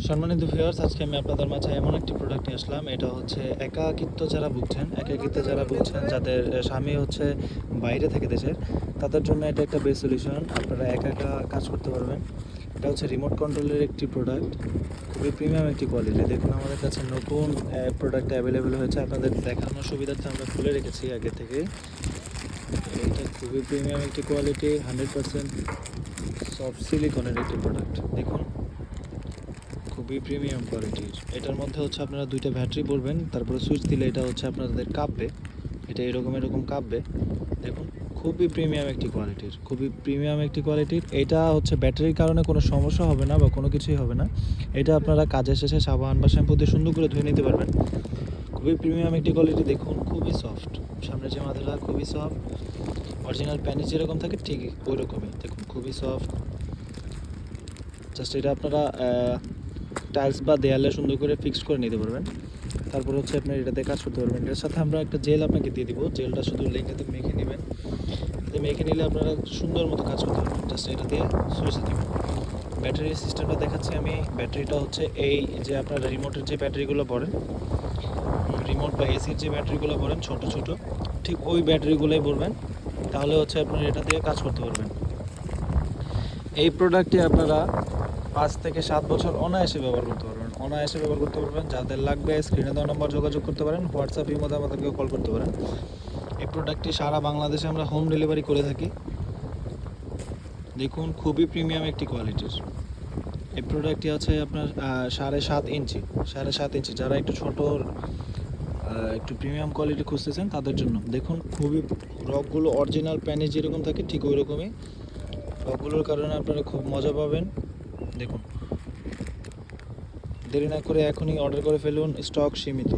সম্মানিত ভিউয়ার্স, আজকে আমি আপনাদের মাঝে এমন একটি প্রোডাক্ট নিয়ে আসলাম। এটা হচ্ছে একাকিত্ব যারা ভুগছেন, যাদের স্বামী হচ্ছে বাইরে থাকে দেশের, তাদের জন্য এটা একটা বেস্ট সলিউশন। আপনারা একা একা কাজ করতে পারবেন। এটা হচ্ছে রিমোট কন্ট্রোলের একটি প্রোডাক্ট, খুবই প্রিমিয়াম একটি কোয়ালিটি। দেখুন, আমাদের কাছে নতুন প্রোডাক্ট অ্যাভেলেবেল হয়েছে। আপনাদের দেখানোর সুবিধার্থে আমরা খুলে রেখেছি আগে থেকেই। এটা খুবই প্রিমিয়াম একটি কোয়ালিটি, 100% সফট সিলিকনের একটি প্রোডাক্ট। দেখুন, খুবই প্রিমিয়াম কোয়ালিটির। এটার মধ্যে হচ্ছে আপনারা দুইটা ব্যাটারি পড়বেন, তারপরে সুইচ দিলে এটা হচ্ছে আপনাদের কাঁপবে। এটা এরকম কাঁপবে। দেখুন, খুবই প্রিমিয়াম একটি কোয়ালিটির। এটা হচ্ছে ব্যাটারির কারণে কোনো সমস্যা হবে না বা কোনো কিছুই হবে না। এটা আপনারা কাজের শেষে সাবান বা শ্যাম্পু দিয়ে সুন্দর করে ধুয়ে নিতে পারবেন। খুবই প্রিমিয়াম একটি কোয়ালিটি। দেখুন, খুবই সফট। সামনের যে মাথাটা খুবই সফট, অরিজিনাল প্যানিস যেরকম থাকে ঠিক ওই রকমই। দেখুন, খুবই সফট। জাস্ট এটা আপনারা টাইলস বা দেয়ালে সুন্দর করে ফিক্সড করে নিতে পারবেন। তারপর হচ্ছে আপনার এটাতে কাজ করতে পারবেন। এটার সাথে আমরা একটা জেল আপনাকে দিয়ে দিব। জেলটা শুধু লেখাতে মেখে নেবেন। এতে মেখে নিলে আপনারা সুন্দর মতো কাজ করতে পারবেন। জাস্ট এটা দিয়ে সুইচে দেবেন। ব্যাটারি সিস্টেমটা দেখাচ্ছি আমি। ব্যাটারিটা হচ্ছে এই যে আপনার রিমোটের যে ব্যাটারিগুলো পড়েন, রিমোট বা এসির যে ব্যাটারিগুলো পড়েন ছোট ছোট, ঠিক ওই ব্যাটারিগুলোই পড়বেন। তাহলে হচ্ছে আপনারা এটা দিয়ে কাজ করতে পারবেন। এই প্রোডাক্টটি আপনারা 5 থেকে 7 বছর অনায়াসে ব্যবহার করতে পারবেন। যাদের লাগবে স্ক্রিনে দেওয়া নম্বর যোগাযোগ করতে পারেন, হোয়াটসঅ্যাপের মধ্যে আমাদেরকে কল করতে পারেন। এই প্রোডাক্টটি সারা বাংলাদেশে আমরা হোম ডেলিভারি করে থাকি। দেখুন, খুবই প্রিমিয়াম একটি কোয়ালিটির এই প্রোডাক্টটি আছে আপনার 7.5 ইঞ্চি। যারা একটু ছোট, একটু প্রিমিয়াম কোয়ালিটি খুঁজতেছেন তাদের জন্য। দেখুন, খুবই রকগুলো অরিজিনাল প্যানে যেরকম থাকে ঠিক ওই রকমই। রকগুলোর কারণে আপনারা খুব মজা পাবেন। দেখুন, দেরি না করে এখনই অর্ডার করে ফেলুন, স্টক সীমিত।